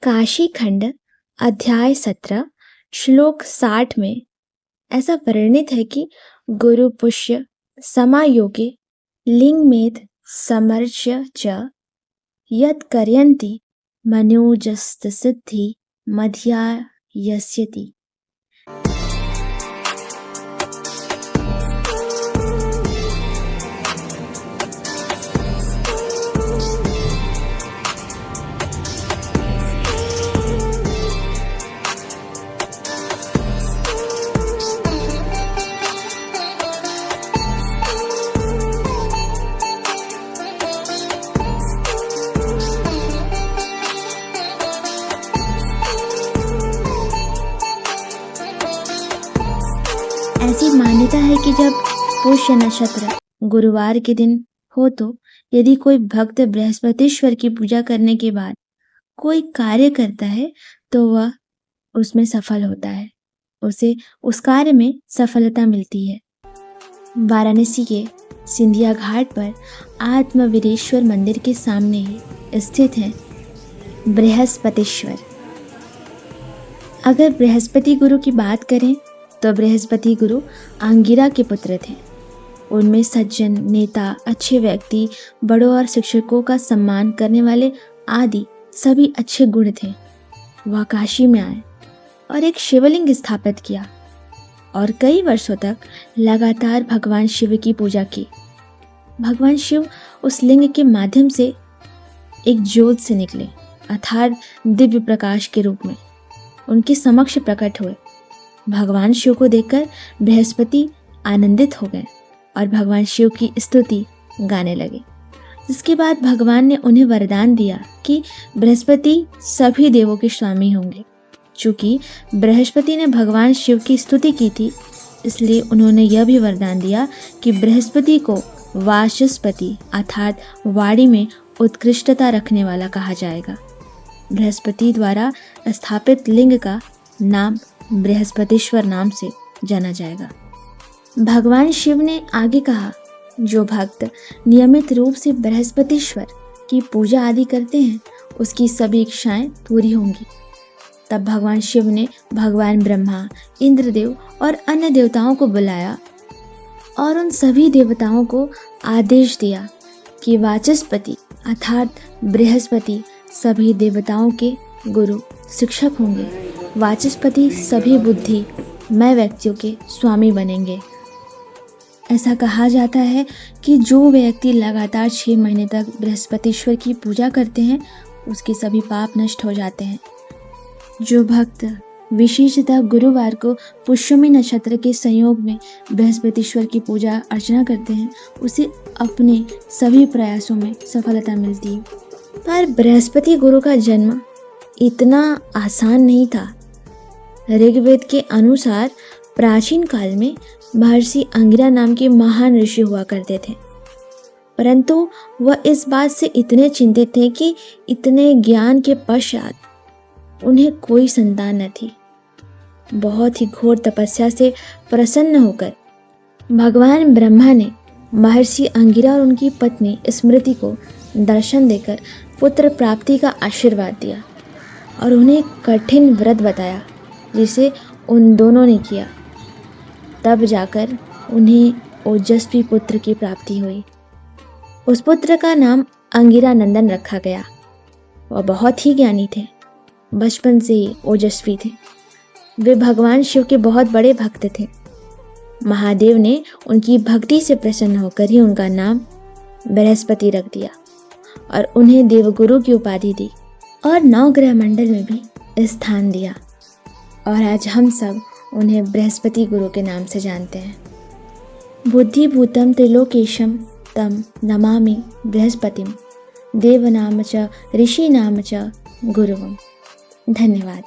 काशी खंड अध्याय 17 श्लोक 60 में ऐसा वर्णित है कि गुरु पुष्य समायोगे लिंगमेध समर्च्य च यत् कर्यन्ति मनोजस्त सिद्धि मध्यायस्यति। ऐसी मान्यता है कि जब पुष्य नक्षत्र गुरुवार के दिन हो तो यदि कोई भक्त बृहस्पतिश्वर की पूजा करने के बाद कोई कार्य करता है तो वह उसमें सफल होता है, उसे उस कार्य में सफलता मिलती है। वाराणसी के सिंधिया घाट पर आत्मवीरेश्वर मंदिर के सामने ही स्थित है बृहस्पतिश्वर। अगर बृहस्पति गुरु की बात करें तो बृहस्पति गुरु अंगिरा के पुत्र थे। उनमें सज्जन, नेता, अच्छे व्यक्ति, बड़ों और शिक्षकों का सम्मान करने वाले आदि सभी अच्छे गुण थे। वह काशी में आए और एक शिवलिंग स्थापित किया और कई वर्षों तक लगातार भगवान शिव की पूजा की। भगवान शिव उस लिंग के माध्यम से एक ज्योत से निकले अर्थात दिव्य प्रकाश के रूप में उनके समक्ष प्रकट हुए। भगवान शिव को देखकर बृहस्पति आनंदित हो गए और भगवान शिव की स्तुति गाने लगे। जिसके बाद भगवान ने उन्हें वरदान दिया कि बृहस्पति सभी देवों के स्वामी होंगे। चूंकि बृहस्पति ने भगवान शिव की स्तुति की थी, इसलिए उन्होंने यह भी वरदान दिया कि बृहस्पति को वाचस्पति अर्थात वाणी में उत्कृष्टता रखने वाला कहा जाएगा। बृहस्पति द्वारा स्थापित लिंग का नाम बृहस्पतिश्वर नाम से जाना जाएगा। भगवान शिव ने आगे कहा, जो भक्त नियमित रूप से बृहस्पतिश्वर की पूजा आदि करते हैं उसकी सभी इच्छाएं पूरी होंगी। तब भगवान शिव ने भगवान ब्रह्मा, इंद्रदेव और अन्य देवताओं को बुलाया और उन सभी देवताओं को आदेश दिया कि वाचस्पति अर्थात बृहस्पति सभी देवताओं के गुरु शिक्षक होंगे। वाचस्पति सभी बुद्धिमय व्यक्तियों के स्वामी बनेंगे। ऐसा कहा जाता है कि जो व्यक्ति लगातार 6 महीने तक बृहस्पतिश्वर की पूजा करते हैं उसके सभी पाप नष्ट हो जाते हैं। जो भक्त विशेषतः गुरुवार को पुष्यमी नक्षत्र के संयोग में बृहस्पतिश्वर की पूजा अर्चना करते हैं उसे अपने सभी प्रयासों में सफलता मिलती है। पर बृहस्पति गुरु का जन्म इतना आसान नहीं था। ऋग्वेद के अनुसार प्राचीन काल में महर्षि अंगिरा नाम के महान ऋषि हुआ करते थे, परंतु वह इस बात से इतने चिंतित थे कि इतने ज्ञान के पश्चात उन्हें कोई संतान न थी। बहुत ही घोर तपस्या से प्रसन्न होकर भगवान ब्रह्मा ने महर्षि अंगिरा और उनकी पत्नी स्मृति को दर्शन देकर पुत्र प्राप्ति का आशीर्वाद दिया और उन्हें कठिन व्रत बताया जिसे उन दोनों ने किया। तब जाकर उन्हें ओजस्वी पुत्र की प्राप्ति हुई। उस पुत्र का नाम अंगिरा नंदन रखा गया। वह बहुत ही ज्ञानी थे, बचपन से ही ओजस्वी थे। वे भगवान शिव के बहुत बड़े भक्त थे। महादेव ने उनकी भक्ति से प्रसन्न होकर ही उनका नाम बृहस्पति रख दिया और उन्हें देवगुरु की उपाधि दी और 9 ग्रह मंडल में भी स्थान दिया। और आज हम सब उन्हें बृहस्पति गुरु के नाम से जानते हैं। बुद्धिभूतम त्रिलोकेशम तम नमामि बृहस्पतिम देवनाम च ऋषि नाम च गुरुवम। धन्यवाद।